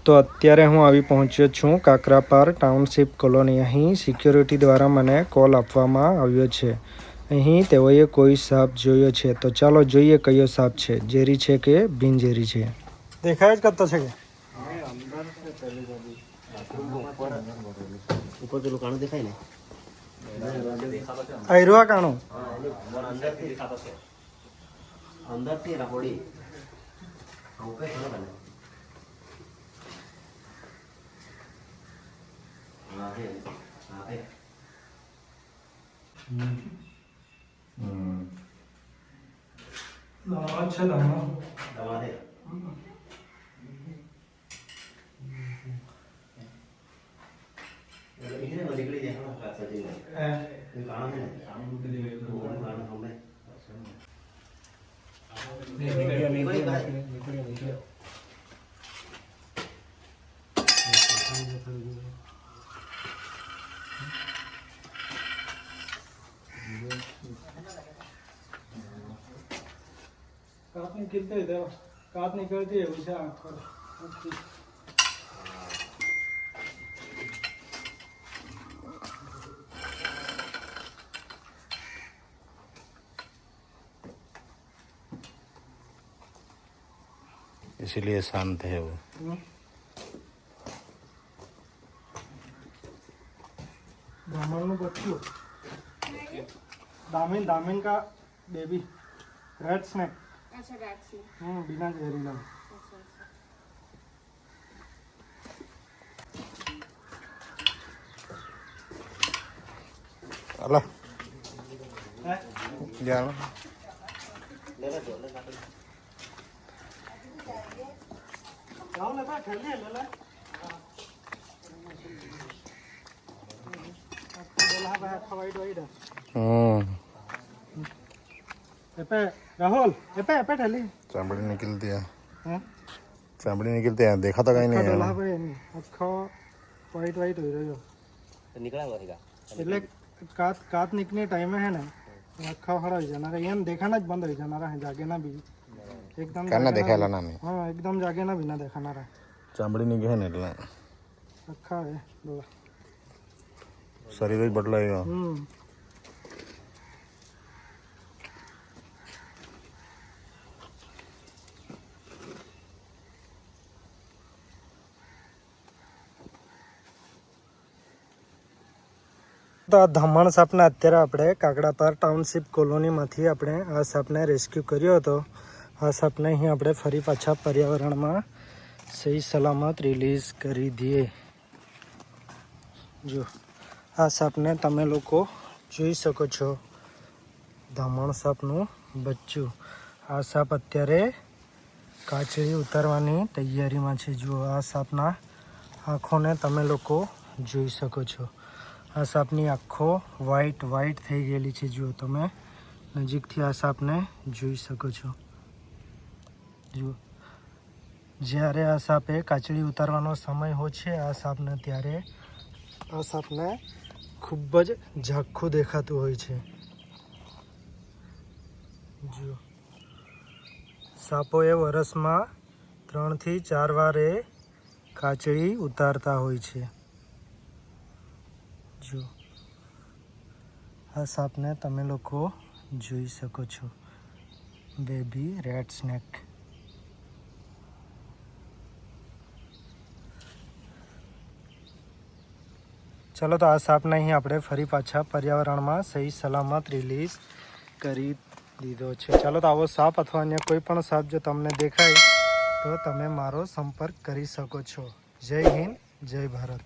તો અત્યારે હું આવી પહોંચ્યો છું કાકરાપાર ટાઉનશીપ કોલોની। અહીં સિક્યોરિટી દ્વારા મને કોલ આપવામાં આવ્યો છે। અહીં તેઓએ કોઈ સાપ જોયો છે, તો ચાલો જોઈએ કયો સાપ છે, ઝેરી છે કે બિનઝેરી છે। દેખાય જ કરતો છે કે ઉપર પેલું કાણું દેખાય ને આયરો કાણું અંદરથી રહોડી ઓકે ચલો બને अच्छा दवा दवा दे इधर निकली देखो कैसा जी है ये काम है काम के लिए काम हमें निकल काट निकलते इधर काट निकलती है वैसे आँखों इसीलिए शांत है वो। दामन बच्चू दामिन दामिन का बेबी रेड स्नैक। अच्छा रेड स्नैक बिना जहरीला। अल्लाह जानो जाओ ले बैठ ले ले बोला है वाइट वाइट एपे राहुल एपे एपे ठली चामड़ी निकलती है। हैं चामड़ी निकलती है, देखा तो कहीं नहीं डोला है। पे आखो वाइट वाइट हो रही हो तो निकला रहेगा એટલે કાત નીકળે ટાઈમે હે ને આખા હરા જનારા એમ દેખાના જ બંધ રહી જનારા હે જાગે ના બી एकदम करना देखेला ना नहीं हाँ एकदम जागे ना बिना देखानारा चामड़ी निकले ने એટલે આખા હે ડોલા શરીર જ બદલાયો। તો આ ધમણ સાપને અત્યારે આપણે કાકડાપાર ટાઉનશીપ કોલોનીમાંથી આપણે આ સાપને રેસ્ક્યુ કર્યો હતો। આ સાપને અહીં આપણે ફરી પાછા પર્યાવરણમાં સહી સલામત રિલીઝ કરી દઈએ। જો આ સાપને તમે લોકો જોઈ શકો છો, ધમણ સાપનું બચ્ચું। આ સાપ અત્યારે કાચળી ઉતારવાની તૈયારીમાં છે। જુઓ આ સાપના આંખોને તમે લોકો જોઈ શકો છો। આ સાપની આંખો વ્હાઈટ વ્હાઈટ થઈ ગયેલી છે। જુઓ તમે નજીકથી આ સાપને જોઈ શકો છો। જુઓ જ્યારે આ સાપે કાચળી ઉતારવાનો સમય હોય છે આ સાપને, ત્યારે આ સાપને ખૂબ જ ઝાખું દેખાતું હોય છે। જુઓ સાપોએ વર્ષમાં 3 થી 4 વાર એ કાચળી ઉતારતા હોય છે। જો આ સાપને તમે લોકો જોઈ શકો છો, બેબી રેડ સ્નેક। ચલો તો આ સાપને અહીં આપણે ફરી પાછા પર્યાવરણમાં સહી સલામત રિલીઝ કરી દીધો છે। ચાલો તો આવો સાપ અથવા અન્ય કોઈ પણ સાપ જો તમને દેખાય તો તમે મારો સંપર્ક કરી શકો છો। જય હિન્દ, જય ભારત।